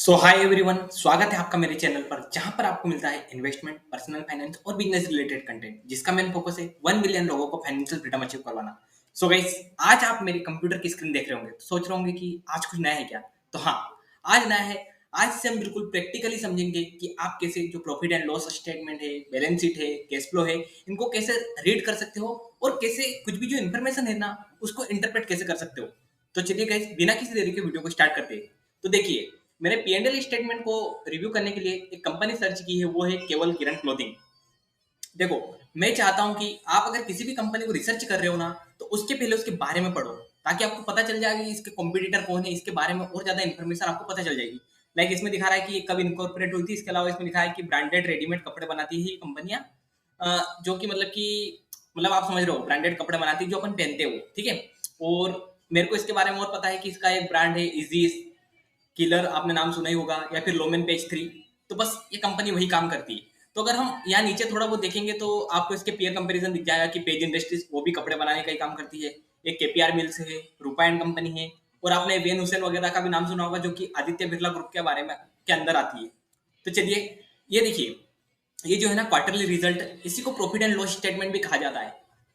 सो hi everyone, स्वागत है आपका मेरे चैनल पर जहां पर आपको मिलता है इन्वेस्टमेंट, पर्सनल फाइनेंस और बिजनेस रिलेटेड कंटेंट जिसका मेन फोकस है 1 मिलियन लोगों को फाइनेंशियल फ्रीडम अचीव करवाना। सो गाइस, आज आप मेरे कंप्यूटर की स्क्रीन देख रहे होंगे तो सोच रहे होंगे कि आज कुछ नया है क्या। तो हाँ, आज नया है। आज से हम बिल्कुल प्रैक्टिकली समझेंगे कि आप कैसे जो प्रॉफिट एंड लॉस स्टेटमेंट है, बैलेंस शीट है, कैश फ्लो है, इनको कैसे रीड कर सकते हो और कैसे कुछ भी जो इन्फॉर्मेशन है ना उसको इंटरप्रेट कैसे कर सकते हो। तो चलिए गाइस, बिना किसी देरी के वीडियो को स्टार्ट करते हैं। तो देखिए, मैंने पी&एल स्टेटमेंट को रिव्यू करने के लिए एक कंपनी सर्च की है, वो है केवल किरण क्लोथिंग। देखो, मैं चाहता हूं कि आप अगर किसी भी कंपनी को रिसर्च कर रहे हो ना तो उसके पहले उसके बारे में पढ़ो, ताकि आपको पता चल जाए कि इसके कॉम्पिटिटर कौन है, इसके बारे में और ज्यादा इन्फॉर्मेशन आपको पता चल जाएगी। लाइक इसमें दिखा रहा है कि ये कब इनकॉर्पोरेट हुई थी। इसके अलावा इसमें दिखा है कि ब्रांडेड रेडीमेड कपड़े बनाती है ये कंपनियां, जो कि मतलब आप समझ रहे हो, ब्रांडेड कपड़े बनाती है जो अपन पहनते हो, ठीक है। और मेरे को इसके बारे में और पता है कि इसका एक ब्रांड है इजी किलर, आपने नाम सुना ही होगा, या फिर लोमेन पेज 3। तो बस ये कंपनी वही काम करती है। तो अगर हम यहाँ नीचे थोड़ा बहुत देखेंगे तो आपको इसके पेयर कंपैरिजन दिख जाएगा कि पेज इंडस्ट्रीज वो भी कपड़े बनाने का ही काम करती है। एक केपीआर मिल्स है, रूपा एंड कंपनी है, और आपने वेन हुसैन वगैरह का भी नाम सुना होगा जो कि आदित्य बिरला ग्रुप के बारे में के अंदर आती है। तो चलिए, ये देखिए, ये जो है ना क्वार्टरली रिजल्ट, इसी को प्रॉफिट एंड लॉस स्टेटमेंट भी कहा जाता है।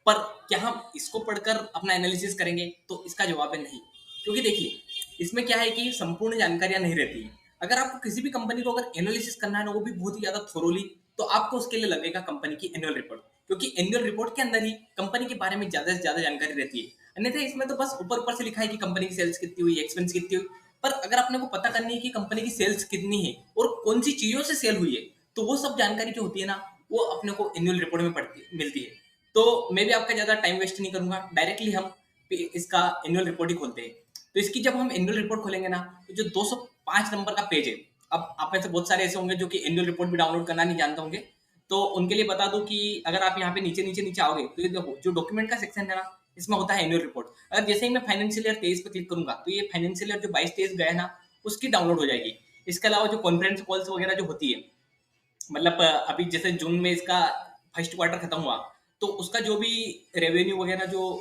पर क्या हम इसको पढ़कर अपना एनालिसिस करेंगे? तो इसका जवाब है नहीं। क्योंकि देखिए, इसमें क्या है कि संपूर्ण जानकारियां नहीं रहती है। अगर आपको किसी भी कंपनी को अगर एनालिसिस करना है ना, वो भी बहुत ही ज्यादा थोरोली, तो आपको उसके लिए लगेगा कंपनी की एनुअल रिपोर्ट। क्योंकि एनुअल रिपोर्ट के अंदर ही कंपनी के बारे में ज्यादा से ज्यादा जानकारी रहती है। अन्यथा इसमें तो बस ऊपर ऊपर से लिखा है कि कंपनी की सेल्स कितनी हुई, एक्सपेंस कितनी हुई। पर अगर अपने को पता करनी है कि कंपनी की सेल्स कितनी है और कौन सी चीजों से सेल हुई है, तो वो सब जानकारी जो होती है ना, वो अपने को एनुअल रिपोर्ट में मिलती है। तो मैं भी आपका ज्यादा टाइम वेस्ट नहीं करूंगा, डायरेक्टली हम इसका एनुअल रिपोर्ट ही खोलते हैं। तो इसकी जब हम एनुअल रिपोर्ट खोलेंगे ना, तो जो 205 नंबर का पेज है, अब आप में से बहुत सारे ऐसे होंगे जो कि एनुअल रिपोर्ट भी डाउनलोड करना नहीं जानते होंगे। तो उनके लिए बता दूं कि अगर आप यहाँ पे नीचे नीचे नीचे आओगे तो ये देखो, जो डॉक्यूमेंट का सेक्शन है ना, इसमें होता है एनुअल रिपोर्ट। अगर जैसे ही मैं फाइनेंशियल ईयर 23 पे क्लिक करूंगा तो ये फाइनेंशियल ईयर जो 22-23 गया है ना, उसकी डाउनलोड हो जाएगी। इसके अलावा जो कॉन्फ्रेंस कॉल्स वगैरह जो होती है, अभी जैसे जून में इसका फर्स्ट क्वार्टर खत्म हुआ, तो उसका जो भी रेवेन्यू वगैरह, जो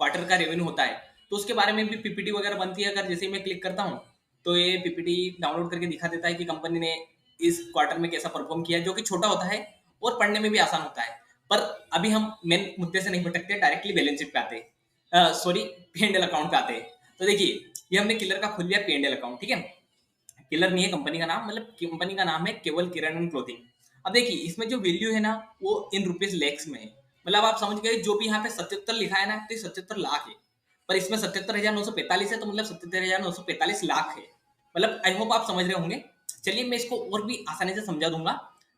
क्वार्टर का रेवेन्यू होता है, तो उसके बारे में भी पीपीटी वगैरह बनती है। अगर जैसे ही मैं क्लिक करता हूँ तो ये पीपीटी डाउनलोड करके दिखा देता है कि कंपनी ने इस क्वार्टर में कैसा परफॉर्म किया है, जो कि छोटा होता है और पढ़ने में भी आसान होता है। पर अभी हम मेन मुद्दे से नहीं भटकते, डायरेक्टली बैलेंस शीट पे आते हैं, सॉरी, पी&एल अकाउंट पे आते हैं। तो देखिए, ये हमने किलर का खोल लिया पी&एल अकाउंट, ठीक है। किलर नहीं है कंपनी का नाम, मतलब कंपनी का नाम है केवल किरण एंड क्लोथिंग। अब देखिए, इसमें जो वैल्यू है ना, वो इन रुपीज लैक्स में है। मतलब आप समझ गए, जो भी यहाँ पे 77 लिखा है ना, तो 77 लाख है। पर इसमें 77,945 है, तो मतलब 77,945 लाख है। मतलब आई होप आप समझ रहे होंगे। चलिए, मैं इसको और भी आसानी से समझा दूंगा।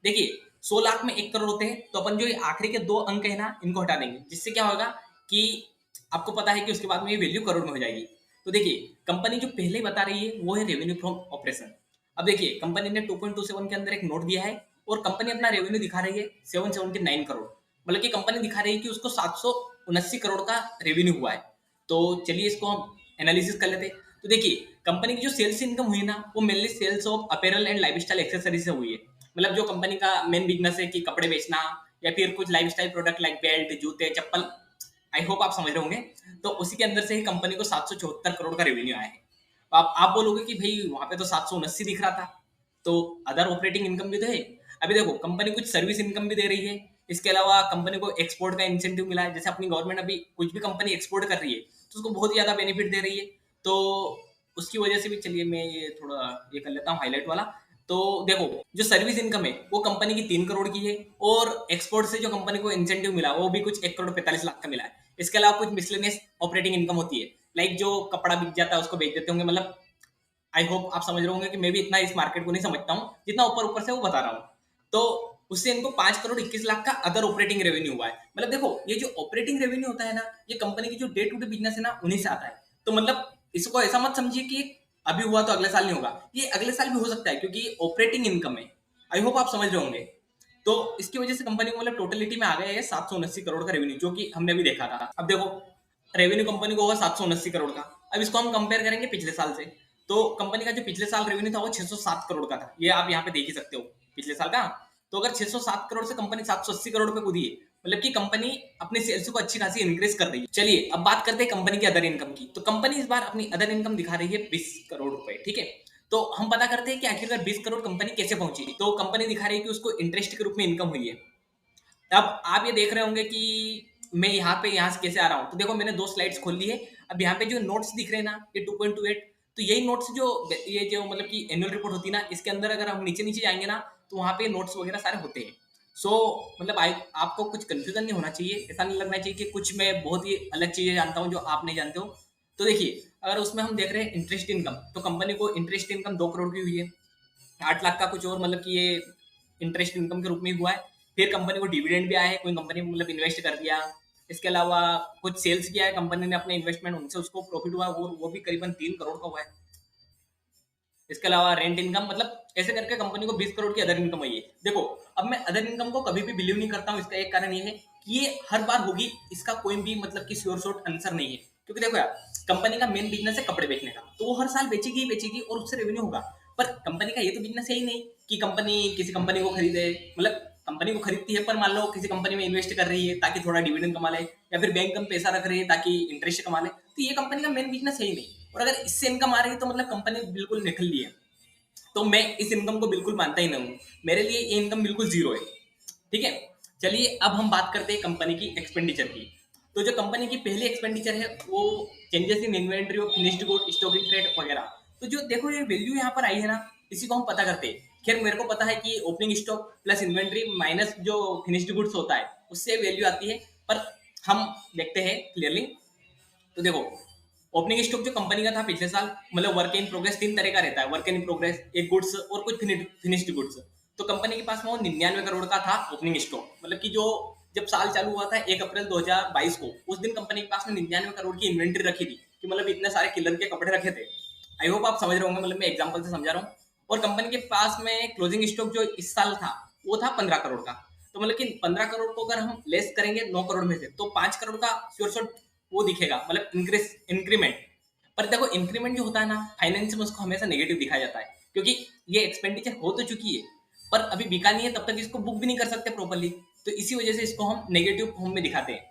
देखिए, 100 लाख में 1 करोड़ होते हैं, तो अपन जो ये आखिरी के 2 अंक है ना, इनको हटा देंगे, जिससे क्या होगा कि आपको पता है कि उसके बाद में ये वैल्यू करोड़ में हो जाएगी। तो देखिए, कंपनी जो पहले बता रही है वो है रेवेन्यू फ्रॉम ऑपरेशन। अब देखिए, कंपनी ने 2.27 के अंदर एक नोट दिया है, और कंपनी अपना रेवेन्यू दिखा रही है 779 करोड़। मतलब कि कंपनी दिखा रही है कि उसको 779 करोड़ का रेवेन्यू हुआ है। तो चलिए, इसको हम एनालिसिस कर लेते हैं। तो देखिए, कंपनी की जो सेल्स इनकम हुई ना, वो mainly sales of apparel and lifestyle accessories से हुई है। मतलब जो कंपनी का मेन बिजनेस है कि कपड़े बेचना, या फिर कुछ लाइफस्टाइल प्रोडक्ट लाइक बेल्ट, जूते, चप्पल, आई होप आप समझ रहे होंगे। तो उसी के अंदर से ही कंपनी को 774 करोड़ का रेवेन्यू आया है। तो आप बोलोगे कि भाई वहां पे तो 779 दिख रहा था, तो अदर ऑपरेटिंग इनकम भी तो है। अभी देखो, कंपनी कुछ सर्विस इनकम भी दे रही है। इसके अलावा कंपनी को एक्सपोर्ट का इंसेंटिव मिला है। जैसे अपनी गवर्नमेंट अभी कुछ भी कंपनी एक्सपोर्ट कर रही है तो उसको बहुत ही ज्यादा बेनिफिट दे रही है। तो उसकी वजह से भी, चलिए मैं ये थोड़ा ये कर लेता हूँ हाईलाइट वाला। तो देखो, जो सर्विस इनकम है वो कंपनी की 3 करोड़ की है, और एक्सपोर्ट से जो कंपनी को इंसेंटिव मिला वो भी कुछ 1 करोड़ 45 लाख का मिला है। इसके अलावा कुछ मिसलेनियस ऑपरेटिंग इनकम होती है, लाइक जो कपड़ा बिक जाता है उसको बेच देते होंगे। मतलब आई होप आप समझ रहे होंगे कि मैं भी इतना इस मार्केट को नहीं समझता हूँ जितना ऊपर ऊपर से वो बता रहा हूँ। तो उससे इनको 5 करोड़ 21 लाख का अदर ऑपरेटिंग रेवेन्यू हुआ है। मतलब देखो, ये जो ऑपरेटिंग रेवेन्यू होता है ना, ये कंपनी की जो डे टू डे बिजनेस है ना, उन्हीं से आता है। तो मतलब इसको ऐसा मत समझिए कि अभी हुआ तो अगले साल नहीं होगा, ये अगले साल भी हो सकता है, क्योंकि ये ऑपरेटिंग इनकम है। आई होप आप समझ रहे होंगे। तो इसकी वजह से कंपनी को मतलब टोटलिटी में आ गया है 779 करोड़ का रेवेन्यू, जो कि हमने अभी देखा था। अब देखो, रेवेन्यू कंपनी को होगा 779 करोड़ का। अब इसको हम कंपेयर करेंगे पिछले साल से। तो कंपनी का जो पिछले साल रेवेन्यू था वो 607 करोड़ का था, ये आप यहाँ पे देख ही सकते हो पिछले साल का। तो अगर 607 करोड़ से कंपनी 780 करोड़ पे कूदी है, मतलब कि कंपनी अपनी सेल्स को अच्छी खासी इंक्रीज कर रही है। चलिए, अब बात करते हैं कंपनी की अदर इनकम की। तो कंपनी इस बार अपनी अदर इनकम दिखा रही है 20 करोड़ रुपए, ठीक है। तो हम पता करते हैं कि आखिरकार 20 करोड़ कंपनी कैसे पहुंची। तो कंपनी दिखा रही है कि उसको इंटरेस्ट के रूप में इनकम हुई है। अब आप ये देख रहे होंगे कि मैं यहाँ से कैसे आ रहा हूँ। तो देखो मैंने 2 स्लाइड्स खोल ली है। अब यहाँ पे जो नोट्स दिख रहे हैं ना, ये 2.28, तो यही नोट्स जो ये जो मतलब कि एनुअल रिपोर्ट होती है ना, इसके अंदर अगर हम नीचे-नीचे जाएँगे ना, तो वहाँ पे नोट्स वगैरह सारे होते हैं। सो मतलब आपको कुछ कन्फ्यूज़न नहीं होना चाहिए, ऐसा नहीं लगना चाहिए कि कुछ मैं बहुत ही अलग चीज़ें जानता हूँ जो आप नहीं जानते हो। तो देखिए, अगर उसमें हम देख रहे हैं इंटरेस्ट इनकम, तो कंपनी को इंटरेस्ट इनकम 2 करोड़ की हुई है। 8 लाख का कुछ और मतलब कि ये इंटरेस्ट इनकम के रूप में हुआ है। फिर कंपनी को डिविडेंड भी आया है, कोई कंपनी मतलब इन्वेस्ट कर दिया। इसके अलावा कुछ सेल्स किया है कंपनी ने अपने इन्वेस्टमेंट, उनसे उसको प्रॉफिट हुआ, वो भी करीबन 3 करोड़ का हुआ है। इसके अलावा रेंट इनकम, मतलब ऐसे करके कंपनी को 20 करोड़ की अदर इनकम हुई है। देखो, अब मैं अदर इनकम को कभी भी बिलीव नहीं करता हूँ। इसका एक कारण ये है कि ये हर बार होगी, इसका कोई भी मतलब कि श्योर शॉर्ट आंसर नहीं है। क्योंकि देखो यार, कंपनी का मेन बिजनेस है कपड़े बेचने का, तो वो हर साल बेचेगी ही बेचेगी और उससे रेवेन्यू होगा। पर कंपनी का ये तो बिजनेस है ही नहीं कि कंपनी किसी कंपनी को खरीदे, मतलब कंपनी को खरीदती है पर मान लो किसी कंपनी में इन्वेस्ट कर रही है ताकि थोड़ा डिविडेंड कमा ले, या फिर बैंक में पैसा रख रही है ताकि इंटरेस्ट कमा ले। तो ये कंपनी का मेन बिजनेस है ही नहीं। और अगर इससे इनकम आ रही है तो मतलब कंपनी बिल्कुल निकल ली है। तो मैं इस इनकम को बिल्कुल मानता ही नहीं हूँ। मेरे लिए ये इनकम बिल्कुल जीरो है। ठीक है, चलिए अब हम बात करते हैं कंपनी की एक्सपेंडिचर की। तो जो कंपनी की पहली एक्सपेंडिचर है वो changes in inventory of finished good, stock in trade वगैरह। तो जो देखो ये वैल्यू यहाँ पर आई है ना, इसी को हम पता करते हैं। खैर मेरे को पता है कि opening stock plus inventory minus जो फिनिश्ड गुड्स होता है उससे वैल्यू आती है। पर हम देखते हैं क्लियरली। तो देखो, ओपनिंग स्टॉक जो कंपनी का था पिछले साल, मतलब वर्क इन प्रोग्रेस 3 तरह का रहता है, वर्क इन प्रोग्रेस, एक गुड्स और कुछ फिनिश्ड गुड्स। तो कंपनी के पास में वो 99 करोड़ का था ओपनिंग स्टॉक। मतलब कि जो जब साल चालू हुआ था 1 अप्रैल 2022 को, उस दिन कंपनी के पास में 99 करोड़ की इन्वेंट्री रखी थी, कि मतलब इतने सारे किलर के कपड़े रखे थे। आई होप आप समझ रहे होंगे, मतलब मैं एग्जाम्पल से समझा रहा हूँ। और कंपनी के पास में क्लोजिंग स्टॉक जो इस साल था वो था 15 करोड़ का। तो मतलब कि 15 करोड़ को अगर हम लेस करेंगे 9 करोड़ में से, तो 5 करोड़ का श्योर शॉट वो दिखेगा, मतलब इंक्रीमेंट। पर देखो इंक्रीमेंट जो होता है ना, फाइनेंस में उसको हमेशा नेगेटिव दिखाया जाता है, क्योंकि ये एक्सपेंडिचर हो तो चुकी है पर अभी बिका नहीं है, तब तक इसको बुक भी नहीं कर सकते प्रॉपर्ली। तो इसी वजह से इसको हम नेगेटिव फॉर्म में दिखाते हैं।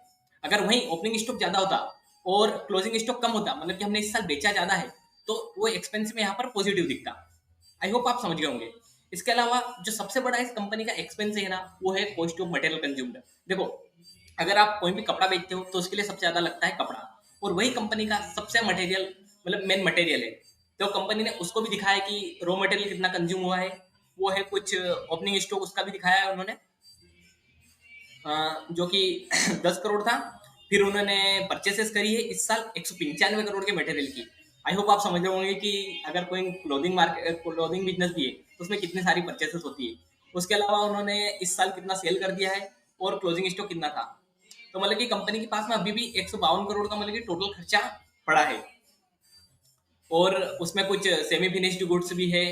अगर वहीं ओपनिंग स्टॉक ज्यादा होता और क्लोजिंग स्टॉक कम होता, मतलब कि हमने इस साल बेचा ज्यादा है, तो वो एक्सपेंस में यहाँ पर पॉजिटिव दिखता। आई होप आप समझ गए होंगे। इसके अलावा जो सबसे बड़ा इस कंपनी का एक्सपेंस है ना, वो है कॉस्ट ऑफ मटेरियल कंज्यूम्ड। देखो, अगर आप कोई भी कपड़ा बेचते हो तो उसके लिए सबसे ज्यादा लगता है कपड़ा, और वही कंपनी का सबसे मटेरियल, मतलब मेन मटेरियल है। तो कंपनी ने उसको भी दिखाया कि रॉ मटेरियल कितना कंज्यूम हुआ है। वो है कुछ ओपनिंग स्टॉक, उसका भी दिखाया है उन्होंने, जो कि 10 करोड़ था। फिर उन्होंने परचेसेस करी है इस साल 195 करोड़ के मटेरियल की। आई होप आप समझ रहे होंगे कि अगर कोई क्लोथिंग बिजनेस भी है तो उसमें कितनी सारी परचेसेस होती है। उसके अलावा उन्होंने इस साल कितना सेल कर दिया है और क्लोजिंग स्टॉक कितना था। तो मतलब कि कंपनी के पास में अभी भी 152 करोड़ का मतलब कि टोटल खर्चा पड़ा है। और उसमें कुछ सेमी फिनिश्ड गुड्स भी है,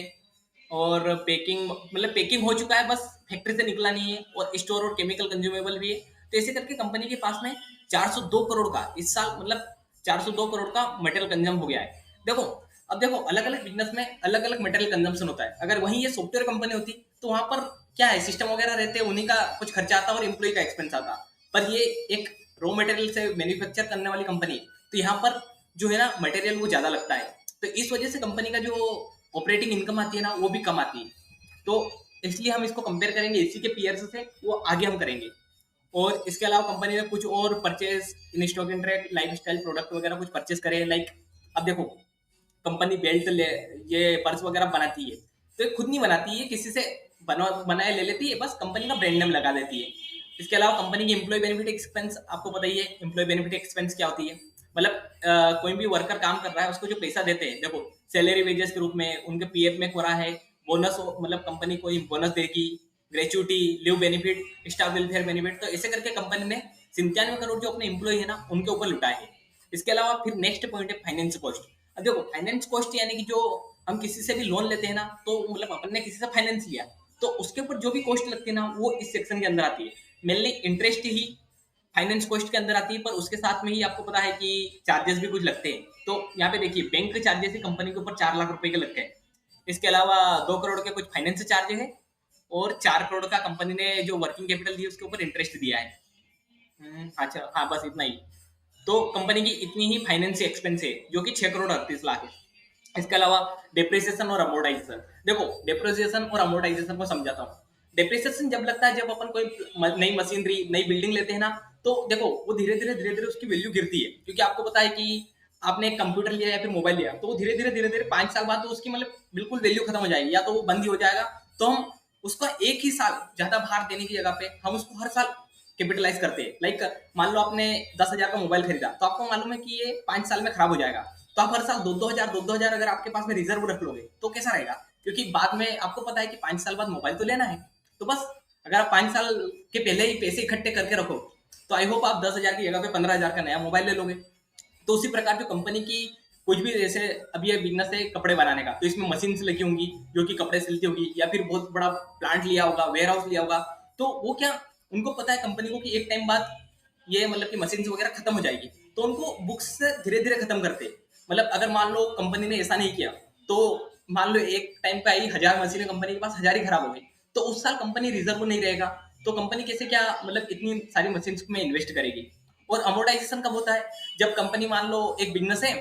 और पैकिंग, मतलब पैकिंग हो चुका है, बस फैक्ट्री से निकला नहीं है, और स्टोर और केमिकल कंज्यूमेबल भी है। तो ऐसे करके कंपनी के पास में 402 करोड़ का इस साल, मतलब 402 करोड़ का मटेरियल कंज्यूम हो गया है। देखो, अब देखो अलग अलग बिजनेस में अलग अलग मटेरियल कंजम्पशन होता है। अगर वहीं ये सॉफ्टवेयर कंपनी होती तो वहां पर क्या है, सिस्टम वगैरह रहते हैं, उन्हीं का कुछ खर्चा आता और एम्प्लॉय का एक्सपेंस आता। पर ये एक रॉ मटेरियल से मैन्युफैक्चर करने वाली कंपनी है, तो यहाँ पर जो है ना मटेरियल वो ज्यादा लगता है। तो इस वजह से कंपनी का जो ऑपरेटिंग इनकम आती है ना, वो भी कम आती है। तो इसलिए हम इसको कंपेयर करेंगे इसी के पीयर्स से, वो आगे हम करेंगे। और इसके अलावा कंपनी ने कुछ और purchase in stock in trade, life style product वगैरह कुछ परचेज करे, लाइक अब देखो कंपनी बेल्ट ले, ये पर्स वगैरह बनाती है, तो ये खुद नहीं बनाती है, किसी से बनाए ले लेती है, बस कंपनी का ब्रांड नेम लगा देती है। इसके अलावा कंपनी की एम्प्लॉय बेनिफिट एक्सपेंस आपको पता ही है। एम्प्लॉय बेनिफिट एक्सपेंस क्या होती है, मतलब कोई भी वर्कर काम कर रहा है उसको जो पैसा देते हैं, देखो सैलरी वेजेस के रूप में, उनके पीएफ में हो रहा है, बोनस, मतलब कंपनी कोई बोनस देगी, gratuity, leave benefit, staff welfare benefit. तो ऐसे करके कंपनी ने 97 करोड़ जो अपने एम्प्लॉय है ना उनके ऊपर लुटाए है। इसके अलावा फिर नेक्स्ट पॉइंट है फाइनेंस कॉस्ट। अब देखो फाइनेंस कॉस्ट यानी कि जो हम किसी से भी लोन लेते हैं ना, तो मतलब अपन ने किसी से फाइनेंस लिया, तो उसके ऊपर जो भी कॉस्ट लगती है ना, वो इस सेक्शन के अंदर आती है। मेनली इंटरेस्ट ही फाइनेंस कॉस्ट के अंदर आती है, पर उसके साथ में ही आपको पता है कि चार्जेस भी कुछ लगते हैं। तो यहाँ पे देखिए बैंक चार्जेस ही कंपनी के ऊपर 4 लाख रुपए के लगते हैं। इसके अलावा 2 करोड़ के कुछ फाइनेंस चार्ज है, और 4 करोड़ का कंपनी ने जो वर्किंग कैपिटल दी उसके ऊपर इंटरेस्ट दिया है। अच्छा हाँ, बस इतना ही। तो कंपनी की इतनी ही फाइनेंस एक्सपेंस है, जो कि 6 करोड़ 38 लाख है। इसके अलावा डेप्रिसिएशन और अमोर्टाइजेशन। देखो, डेप्रिसिएशन और अमोर्टाइजेशन को समझाता हूँ। डेप्रिसिएशन जब लगता है जब अपन कोई नई मशीनरी नई बिल्डिंग लेते हैं ना, तो देखो वो धीरे धीरे उसकी वैल्यू गिरती है, क्योंकि आपको पता है कि आपने एक कंप्यूटर लिया या फिर मोबाइल लिया, तो वो धीरे धीरे 5 साल बाद तो उसकी मतलब बिल्कुल वैल्यू खत्म हो जाएगी, या तो वो बंद ही हो जाएगा। तो हम उसका एक ही साल ज्यादा भार देने की जगह पे हम उसको हर साल कैपिटलाइज करते हैं। लाइक मान लो आपने 10,000 का मोबाइल खरीदा, तो आपको मालूम है कि ये 5 साल में खराब हो जाएगा, तो आप हर साल दो दो हजार अगर आपके पास में रिजर्व रख लोगे तो कैसा रहेगा, क्योंकि बाद में आपको पता है कि 5 साल बाद मोबाइल तो लेना है। तो बस अगर आप 5 साल के पहले ही पैसे इकट्ठे करके रखो, तो आई होप आप 10,000 की जगह पे 15,000 का नया मोबाइल ले लोगे। तो उसी प्रकार जो कंपनी की कुछ भी, जैसे अभी ये बिजनेस है कपड़े बनाने का, तो इसमें मशीन लगी होंगी जो कि कपड़े सिलती होगी, या फिर बहुत बड़ा प्लांट लिया होगा, वेयर हाउस लिया होगा। तो वो क्या, उनको पता है कंपनी को कि एक टाइम बाद ये मतलब कि मशीन वगैरह खत्म हो जाएगी, तो उनको बुक्स से धीरे धीरे खत्म करते हैं। मतलब अगर मान लो कंपनी ने ऐसा नहीं किया, तो मान लो एक टाइम पे आई 1,000 मशीनें, कंपनी के पास 1,000 ही खराब हो गई, तो उस साल कंपनी रिजर्व नहीं रहेगा, तो कंपनी कैसे क्या मतलब इतनी सारी मशीन में इन्वेस्ट करेगी। और अमोर्टाइजेशन कब होता है, जब कंपनी मान लो एक बिजनेस है,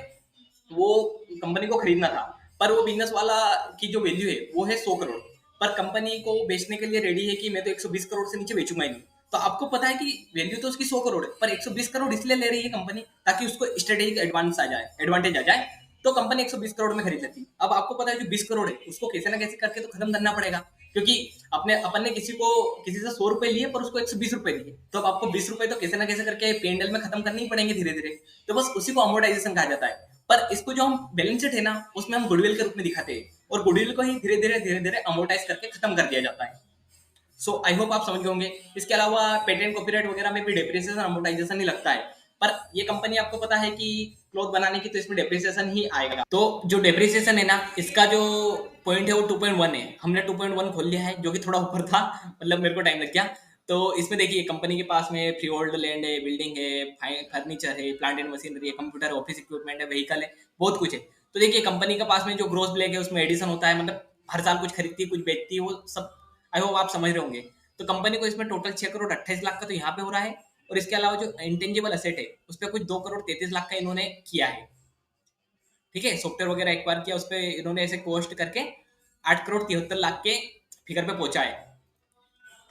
वो कंपनी को खरीदना था, पर वो बिजनेस वाला की जो वैल्यू है वो है 100 करोड़, पर कंपनी को बेचने के लिए रेडी है कि मैं तो 120 करोड़ से नीचे बेचूंगा ही नहीं। तो आपको पता है कि वैल्यू तो उसकी 100 करोड़ है, पर 120 करोड़ इसलिए ले रही है कंपनी ताकि उसको स्ट्रेटेजिक एडवांटेज आ जाए, तो कंपनी 120 करोड़ में खरीद लेती। अब आपको पता है जो 20 करोड़ है उसको कैसे ना कैसे करके तो खत्म करना पड़ेगा, क्योंकि अपने अपन ने किसी से 100 रुपए लिए पर उसको 120 रुपए दिए, तो अब आपको 20 रुपए तो कैसे ना कैसे करके पेंडल में खत्म करने ही पड़ेंगे धीरे धीरे। तो बस उसी को अमोर्टाइजेशन कहा जाता है। पर इसको जो हम बैलेंस शीट है ना, उसमें हम गुडविल के रूप में दिखाते हैं, और गुडविल को ही धीरे धीरे अमोर्टाइज करके खत्म कर दिया जाता है। सो आई होप आप समझ गए होंगे। इसके अलावा पेटेंट कॉपीराइट वगैरह में भी डेप्रिसिएशन अमोर्टाइजेशन ही लगता है, पर ये कंपनी आपको पता है कि क्लॉथ बनाने की, तो इसमें डेप्रिसिएशन ही आएगा। तो जो डेप्रिसिएशन है ना, इसका जो पॉइंट है वो 2.1 है, हमने 2.1 खोल लिया है, जो कि थोड़ा ऊपर था, मतलब मेरे को टाइम लग गया। तो इसमें देखिए कंपनी के पास में फ्री होल्ड लैंड है, बिल्डिंग है, फर्नीचर है, प्लांट एंड मशीनरी है, कंप्यूटर, ऑफिस इक्विपमेंट है, व्हीकल है, बहुत कुछ है। तो देखिए कंपनी के पास में जो ग्रोस ब्लैक है उसमें एडिशन होता है, मतलब हर साल कुछ खरीदती है कुछ बेचती है, वो सब आई होप आप समझ रहे होंगे। तो कंपनी को इसमें टोटल 6 करोड़ 28 लाख का तो यहाँ पे हो रहा है, और इसके अलावा जो इंटेंजिबल असेट है उस पर कुछ 2 करोड़ 33 लाख का इन्होंने किया है। ठीक है, सॉफ्टवेयर वगैरह एक्वायर किया, उस पर इन्होंने ऐसे कॉस्ट करके 8 करोड़ 73 लाख के फिगर पे पहुंचा है।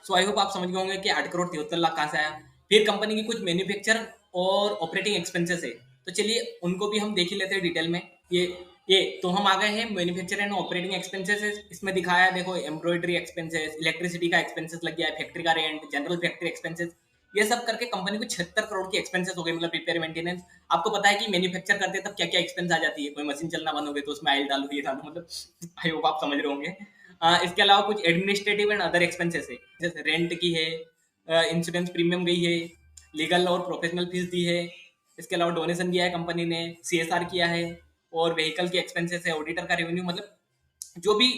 सो आई होप आप समझ गए होंगे कि 8 करोड़ 73 लाख कहाँ से आया। फिर कंपनी की कुछ मैन्युफैक्चर और ऑपरेटिंग एक्सपेंसेस है, तो चलिए उनको भी हम देख ही लेते हैं डिटेल में। ये ये तो हम आ गए हैं मैन्युफैक्चर एंड ऑपरेटिंग एक्सपेंसेस। इसमें दिखाया है, देखो एम्ब्रॉयडरी एक्सपेंसेस, इलेक्ट्रिसिटी का एक्सपेंसेस लग गया है, फैक्ट्री का रेंट, जनरल फैक्ट्री एक्सपेंसेस, ये सब करके कंपनी को 76 करोड़ की एक्सपेंसेस हो गए, मतलब रिपेयर मेंटेनेंस। आपको पता है कि मैन्युफैक्चर करते हैं तब क्या क्या एक्सपेंस आ जाती है, कोई मशीन चलना बंद हो गई तो उसमें आयल डालो, ये डालो, मतलब आई होप आप समझ रहे होंगे। इसके अलावा कुछ एडमिनिस्ट्रेटिव एंड अदर एक्सपेंसेस है, जैसे रेंट की है, इंश्योरेंस प्रीमियम गई है, लीगल और प्रोफेशनल फीस दी है, इसके अलावा डोनेशन दिया है कंपनी ने, सीएसआर किया है, और व्हीकल की एक्सपेंसेस है, ऑडिटर का रेवेन्यू, मतलब जो भी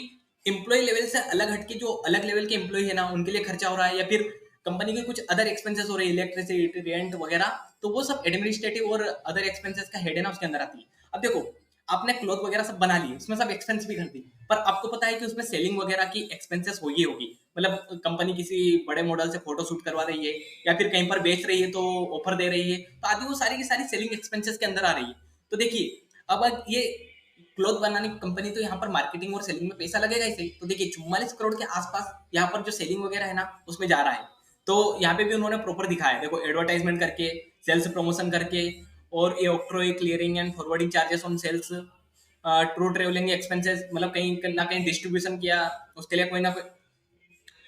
एम्प्लॉय लेवल से अलग हटके जो अलग लेवल के एम्प्लॉय है ना उनके लिए खर्चा हो रहा है, या फिर कंपनी के कुछ अदर एक्सपेंसेस हो रहे हैं, इलेक्ट्रिसिटी रेंट वगैरह, तो वो सब एडमिनिस्ट्रेटिव और अदर एक्सपेंसेस का हेड है ना उसके अंदर आती है। अब देखो आपने क्लॉथ वगैरह सब बना लिए, उसमें सब एक्सपेंस भी कर दी, पर आपको पता है कि उसमें सेलिंग वगैरह की एक्सपेंसेस होगी होगी, मतलब कंपनी किसी बड़े मॉडल से फोटो शूट करवा रही है, या फिर कहीं पर बेच रही है तो ऑफर दे रही है, तो आदि वो सारी की सारी सेलिंग एक्सपेंसेस के अंदर आ रही है। तो देखिए अब ये क्लॉथ बनाने की कंपनी, तो यहाँ पर मार्केटिंग और सेलिंग में पैसा लगेगा ही सही। तो देखिए 44 करोड़ के आसपास यहाँ पर जो सेलिंग वगैरह है ना उसमें जा रहा है। तो यहाँ पे भी उन्होंने प्रॉपर दिखाया है, देखो एडवर्टाइजमेंट करके, सेल्स प्रमोशन करके, और ये octroi clearing and forwarding charges on sales, through travelling expenses, मतलब कहीं ना कहीं डिस्ट्रीब्यूशन किया उसके लिए कोई ना कोई,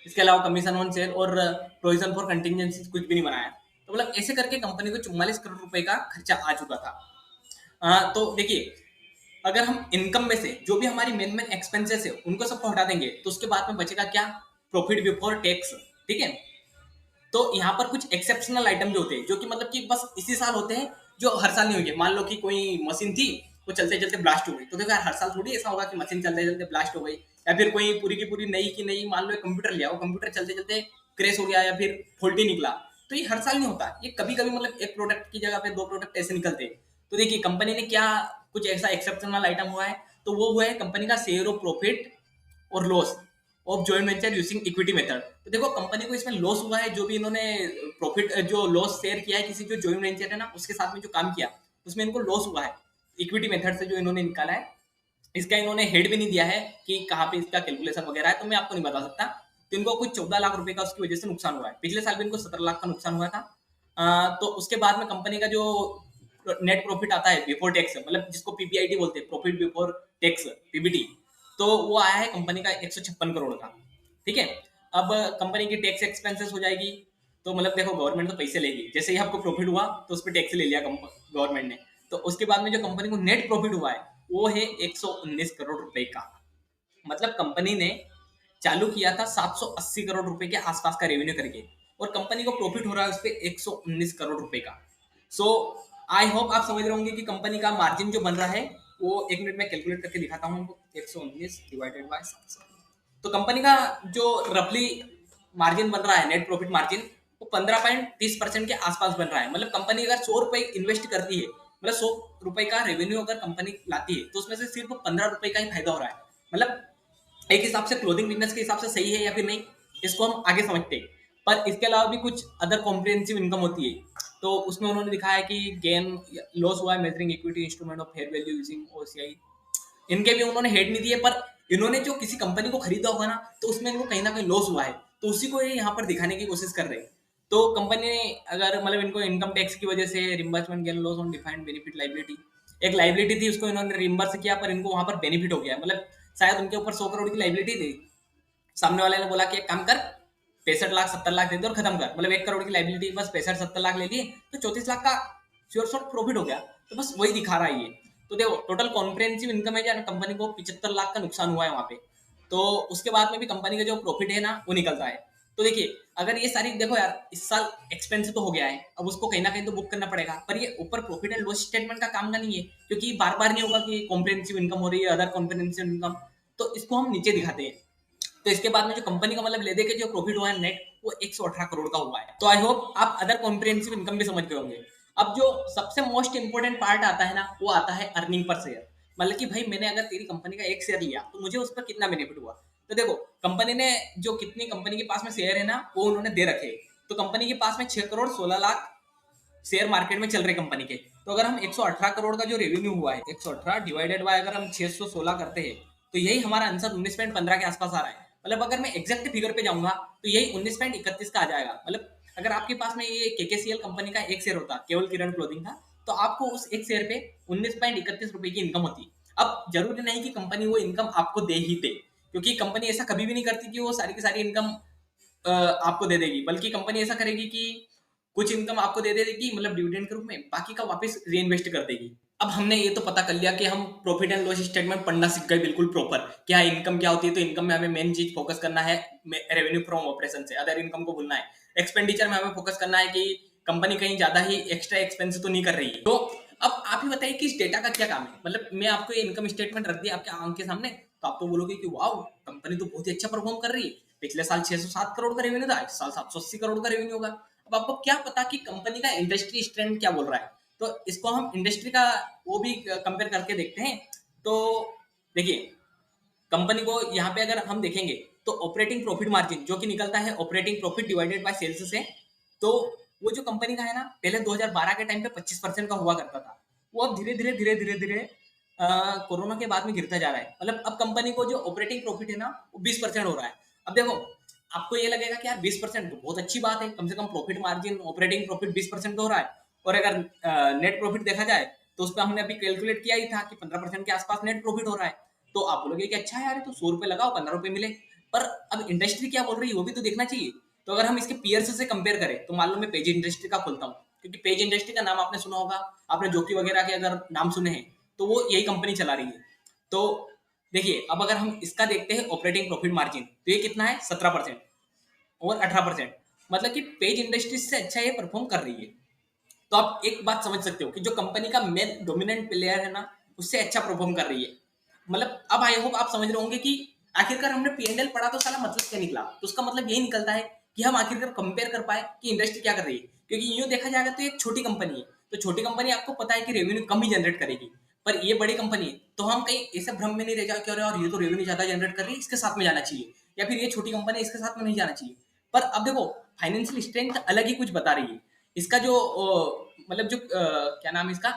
इसके अलावा कमीशन ऑन सेल और प्रोविजन फॉर कंटिजेंसी कुछ भी नहीं बनाया। तो मतलब ऐसे करके कंपनी को 44 करोड़ रुपए का खर्चा आ चुका था। तो देखिए अगर हम इनकम में से जो भी हमारी मेन मेन एक्सपेंसेस है उनको सबको हटा देंगे, तो उसके बाद में बचेगा क्या, प्रॉफिट बिफोर टैक्स। ठीक है, तो यहाँ पर कुछ एक्सेप्शनल आइटम जो होते हैं, जो कि मतलब कि बस इसी साल होते हैं, जो हर साल नहीं होंगे। मान लो कि कोई मशीन थी, वो चलते चलते ब्लास्ट हो गई, तो देखो यार हर साल थोड़ी ऐसा होगा कि मशीन चलते चलते ब्लास्ट हो गई, या फिर कोई पूरी की पूरी नई की नई मान लो एक कंप्यूटर लिया, वो कंप्यूटर चलते चलते क्रेश हो गया या फिर फॉल्टी निकला। तो ये हर साल नहीं होता, ये कभी कभी मतलब एक प्रोडक्ट की जगह पे दो प्रोडक्ट ऐसे निकलते हैं। तो देखिए कंपनी ने क्या कुछ ऐसा एक्सेप्शनल आइटम हुआ है, तो वो हुआ है कंपनी का शेयर ऑफ प्रॉफिट और loss of joint venture using equity method. तो देखो कंपनी को इसमें लॉस हुआ है, जो भी इन्होंने प्रॉफिट जो लॉस शेयर किया है किसी जो जॉइंट वेंचर है ना उसके साथ में जो काम किया, उसमें इनको लॉस हुआ है इक्विटी मेथड से जो इन्होंने निकाला है इसका इन्होंने हेड भी नहीं दिया है कि कहाँ पे इसका कैलकुलेशन वगैरह है, तो मैं आपको नहीं बता सकता। तो इनको कुछ 14 लाख रुपए का उसकी वजह से नुकसान हुआ है। पिछले साल भी इनको 17 लाख का नुकसान हुआ था। तो उसके बाद में कंपनी का जो नेट प्रॉफिट आता है बिफोर टैक्स, मतलब जिसको पीपीआईटी बोलते हैं, प्रॉफिट बिफोर टैक्स, पीबीटी, तो वो आया है कंपनी का 156 करोड़ का। ठीक है। अब कंपनी की टैक्स एक्सपेंसेस हो जाएगी, तो मतलब देखो गवर्नमेंट तो पैसे लेगी, जैसे ही आपको प्रॉफिट हुआ तो उस पर टैक्स ले लिया गवर्नमेंट ने। तो उसके बाद में जो कंपनी को नेट प्रॉफिट हुआ है वो है 119 करोड़ रुपए का। मतलब कंपनी ने चालू किया था 780 करोड़ रुपए के आसपास का रेवेन्यू करके, और कंपनी को प्रॉफिट हो रहा है उस पर 119 करोड़ रुपए का। सो आई होप आप समझ रहे होंगे कि कंपनी का मार्जिन जो बन रहा है वो, 1 मिनट में कैलकुलेट करके दिखाता हूँ। 119 डिवाइडेड बाय 700, तो कंपनी का जो रफली मार्जिन बन रहा है, नेट प्रॉफिट मार्जिन, वो 15.30% के आसपास बन रहा है। मतलब कंपनी अगर 100 रुपए इन्वेस्ट करती है, मतलब 100 रुपए का रेवेन्यू अगर कंपनी लाती है, तो उसमें से सिर्फ 15 रुपए का ही फायदा हो रहा है। मतलब एक हिसाब से क्लोथिंग बिजनेस के हिसाब से सही है या फिर नहीं, इसको हम आगे समझते हैं। पर इसके अलावा भी कुछ अदर कॉम्प्रिहेंसिव इनकम होती है, तो उसमें उन्होंने दिखाया है कि गेन लॉस हुआ है measuring equity instrument of fair value using OCI. इनके भी उन्होंने हेड नहीं दिए, पर इन्होंने जो किसी कंपनी को खरीदा होगा ना, तो उसमें इनको कहीं ना कहीं लॉस हुआ है, तो उसी को ये यहाँ पर दिखाने की कोशिश कर रहे हैं। तो कंपनी ने अगर मतलब इनको इनकम टैक्स की वजह से reimbursement gain loss on defined benefit liability, एक लाइबिलिटी थी उसको इन्होंने रिम्बर्स किया, पर इनको वहां पर बेनिफिट हो गया। मतलब शायद उनके ऊपर 100 करोड़ की लाइबिलिटी थी, सामने वाले ने बोला कि एक काम कर, 65 लाख 70 लाख दे दे और खत्म कर। मतलब 1 करोड़ की लाइबिलिटी बस 65-70 लाख ले लिए, तो 34 लाख का श्योर शॉर्ट प्रॉफिट हो गया। तो बस वही दिखा रहा है ये। तो देखो टोटल कॉम्प्रिहेंसिव इनकम है जो कंपनी को 75 लाख का नुकसान हुआ है वहां पे। तो उसके बाद में भी कंपनी का जो प्रॉफिट है ना वो निकलता है। तो देखिए अगर ये सारी, देखो यार इस साल एक्सपेंस तो हो गया है, अब उसको कहीं ना कहीं तो बुक करना पड़ेगा, पर ये ऊपर प्रॉफिट एंड लॉस स्टेटमेंट का काम का नहीं है, क्योंकि बार बार नहीं होगा कि कॉम्प्रिहेंसिव इनकम हो रही है, अदर कॉम्प्रिहेंसिव इनकम। तो इसको हम नीचे दिखाते हैं। तो इसके बाद में जो कंपनी का मतलब ले दे के जो प्रॉफिट हुआ है नेट, वो 118 करोड़ का हुआ है। तो आई होप आप अदर कॉम्प्रिहेंसिव इनकम भी समझ गए होंगे। अब जो सबसे मोस्ट इंपोर्टेंट पार्ट आता है ना, वो आता है अर्निंग पर शेयर। मतलब कि भाई मैंने अगर तेरी कंपनी का एक शेयर लिया तो मुझे उस पर कितना बेनिफिट हुआ। तो देखो कंपनी ने जो कितनी कंपनी के पास में शेयर है ना वो उन्होंने दे रखे। तो कंपनी के पास में 6 करोड़ 16 लाख शेयर मार्केट में चल रहे कंपनी के। तो अगर हम 118 करोड़ का जो रेवेन्यू हुआ है, 118 डिवाइडेड बाय अगर हम 616 करते हैं, तो यही हमारा आंसर 19.15 के आसपास आ रहा है। मतलब अगर मैं एग्जैक्ट फिगर पे जाऊंगा तो यही 19.31 का आ जाएगा। मतलब अगर आपके पास में ये केकेसीएल कंपनी का एक शेयर होता केवल किरण क्लोथिंग का, तो आपको उस एक शेयर पे 19.31 रुपए की इनकम होती। अब जरूरी नहीं कि कंपनी वो इनकम आपको दे ही दे, क्योंकि कंपनी ऐसा कभी भी नहीं करती कि वो सारी की सारी इनकम आपको दे देगी, बल्कि कंपनी ऐसा करेगी कि कुछ इनकम आपको दे देगी मतलब डिविडेंड के रूप में, बाकी का वापस री कर देगी। अब हमने ये तो पता कर लिया कि हम प्रॉफिट एंड लॉस स्टेटमेंट पढ़ना सीख गए बिल्कुल प्रॉपर, क्या इनकम क्या होती है। तो इनकम में हमें मेन चीज फोकस करना है रेवेन्यू फ्रॉम ऑपरेशन से, अदर इनकम को भूलना है। एक्सपेंडिचर में हमें फोकस करना है कि कंपनी कहीं ज्यादा ही एक्स्ट्रा एक्सपेंस तो नहीं कर रही है। तो अब आप ही बताइए कि इस डेटा का क्या काम है। मतलब मैं आपको ये इनकम स्टेटमेंट रख दिया आपके आंख के सामने, तो आप तो बोलोगे कि वाह कंपनी तो बहुत ही अच्छा परफॉर्म कर रही है, पिछले साल 607 करोड़ का रेवेन्यू था, इस साल 780 करोड़ का रेवेन्यू होगा। अब आपको क्या पता कि कंपनी का इंडस्ट्री स्ट्रेंथ क्या बोल रहा है। तो इसको हम इंडस्ट्री का वो भी कंपेयर करके देखते हैं। तो देखिए कंपनी को यहाँ पे अगर हम देखेंगे तो ऑपरेटिंग प्रॉफिट मार्जिन जो कि निकलता है operating profit divided by sales से, तो वो जो कंपनी का है ना पहले 2012 के टाइम पे 25% का हुआ करता था, वो अब धीरे धीरे धीरे धीरे धीरे कोरोना के बाद में गिरता जा रहा है। मतलब अब कंपनी को जो ऑपरेटिंग प्रॉफिट है ना वो 20% हो रहा है। अब देखो आपको ये लगेगा कि यार 20% तो बहुत अच्छी बात है, कम से कम प्रॉफिट मार्जिन ऑपरेटिंग प्रॉफिट 20% तो हो रहा है। और अगर नेट प्रॉफिट देखा जाए तो उस पर हमने अभी कैलकुलेट किया ही था कि 15% के आसपास नेट प्रॉफिट हो रहा है। तो आप बोलोगे कि अच्छा यार तो 100 रुपए लगाओ 15 रुपए मिले, पर अब इंडस्ट्री क्या बोल रही है वो भी तो देखना चाहिए। तो अगर हम इसके पीयर्स से कंपेयर करें तो मान लो मैं पेज इंडस्ट्री का खोलता हूँ, क्योंकि पेज इंडस्ट्री का नाम आपने सुना होगा, आपने जोकी वगैरह के अगर नाम सुने हैं तो वो यही कंपनी चला रही है। तो देखिए अब अगर हम इसका देखते हैं ऑपरेटिंग प्रॉफिट मार्जिन, तो ये कितना है 17% और 18%। मतलब कि पेज इंडस्ट्री से अच्छा ये परफॉर्म कर रही है। तो आप एक बात समझ सकते हो कि जो कंपनी का मेन डोमिनेंट प्लेयर है ना उससे अच्छा परफॉर्म कर रही है। मतलब अब आई होप आप समझ रहे होंगे कि आखिरकार हमने पीएनएल पढ़ा तो साला मतलब क्या निकला। तो उसका मतलब यही निकलता है कि हम आखिरकार कंपेयर कर पाए कि इंडस्ट्री क्या कर रही है। क्योंकि यूं देखा जाएगा तो एक छोटी कंपनी है, तो छोटी कंपनी आपको पता है कि रेवेन्यू कम ही जनरेट करेगी, पर ये बड़ी कंपनी है तो हम कहीं ऐसे भ्रम में नहीं रह जाए कि अरे और ये तो रेवेन्यू ज्यादा जनरेट कर रही है इसके साथ में जाना चाहिए, या फिर ये छोटी कंपनी इसके साथ में नहीं जाना चाहिए। पर अब देखो फाइनेंशियल स्ट्रेंथ अलग ही कुछ बता रही है। इसका जो मतलब जो क्या नाम है इसका,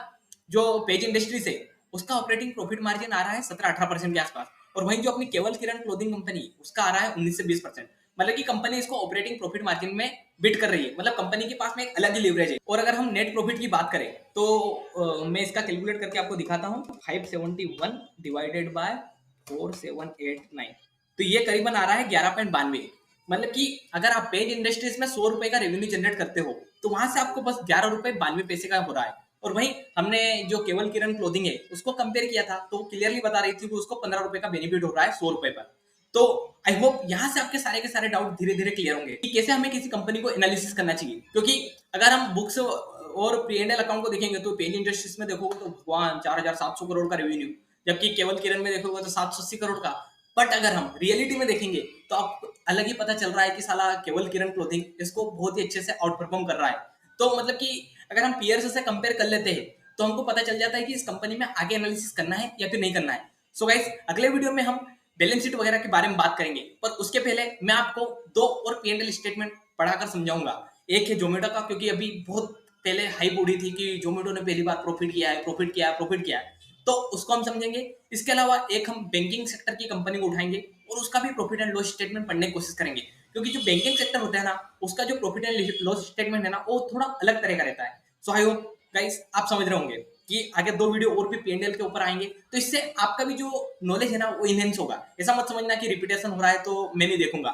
जो पेज इंडस्ट्रीज है उसका ऑपरेटिंग प्रॉफिट मार्जिन आ रहा है 17-18% के आसपास, और वहीं जो अपनी केवल किरण क्लोथिंग कंपनी उसका आ रहा है 19 से 20%। मतलब कि कंपनी इसको ऑपरेटिंग प्रॉफिट मार्जिन में बीट कर रही है, मतलब कंपनी के पास में एक अलग ही लीवरेज है। और अगर हम नेट प्रॉफिट की बात करें तो मैं इसका कैलकुलेट करके आपको दिखाता हूँ। 571 डिवाइडेड बाय 4789, तो ये करीबन आ रहा है 11.92। मतलब कि अगर आप पेज इंडस्ट्रीज में 100 रुपए का रेवेन्यू जनरेट करते हो तो वहां से आपको बस 11 रुपए 92 पैसे का हो रहा है। और वहीं हमने जो केवल किरण क्लोथिंग है उसको कंपेयर किया था तो क्लियरली बता रही थी कि उसको 15 रुपए का बेनिफिट हो रहा है 100 रुपए पर। तो आई होप यहाँ से आपके सारे के सारे डाउट धीरे धीरे क्लियर होंगे कि कैसे हमें किसी कंपनी को एनालिसिस करना चाहिए। क्योंकि अगर हम बुक्स और P&L अकाउंट को देखेंगे तो पेज इंडस्ट्रीज में देखोगे तो भगवान 4700 करोड़ का रेवेन्यू, जबकि केवल किरण में देखोगे तो 780 करोड़ का। बट अगर हम रियलिटी में देखेंगे तो आपको अलग ही पता चल रहा है कि साला केवल किरण क्लोथिंग इसको बहुत ही अच्छे से आउट परफॉर्म कर रहा है। तो मतलब कि अगर हम पीयर्स से कंपेयर कर लेते हैं तो हमको पता चल जाता है कि इस कंपनी में आगे एनालिसिस करना है या फिर नहीं करना है। सो गाइस, अगले वीडियो में हम बैलेंस शीट वगैरह के बारे में बात करेंगे, पर उसके पहले मैं आपको दो और P&L स्टेटमेंट पढ़ाकर समझाऊंगा। एक है जोमेटो का, क्योंकि अभी बहुत पहले हाइप उड़ी थी कि जोमेटो ने पहली बार प्रॉफिट किया है, प्रॉफिट किया है, प्रॉफिट किया है, तो उसको हम समझेंगे। इसके अलावा एक हम बैंकिंग सेक्टर की कंपनी को उठाएंगे और उसका भी प्रॉफिट एंड लॉस स्टेटमेंट पढ़ने की कोशिश करेंगे। क्योंकि जो बैंकिंग सेक्टर होता है ना, उसका जो प्रॉफिट एंड लॉस स्टेटमेंट है ना, वो थोड़ा अलग तरह का रहता है। सो आई होप गाइस आप समझ रहे होंगे कि आगे दो वीडियो और भी P&L के ऊपर आएंगे, तो इससे आपका भी जो नॉलेज है ना वो इनहेंस होगा। ऐसा मत समझना कि रिपीटेशन हो रहा है तो मैं नहीं देखूंगा।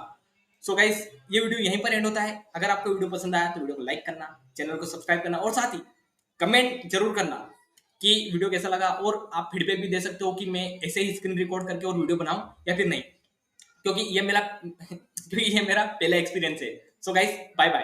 सो गाइस, ये वीडियो यहीं पर एंड होता है। अगर आपको वीडियो पसंद आया तो वीडियो को लाइक करना, चैनल को सब्सक्राइब करना, और साथ ही कमेंट जरूर करना कि वीडियो कैसा लगा। और आप फीडबैक भी दे सकते हो कि मैं ऐसे ही स्क्रीन रिकॉर्ड करके और वीडियो बनाऊं या फिर नहीं, क्योंकि ये मेरा क्योंकि ये मेरा पहला एक्सपीरियंस है। So guys, bye bye.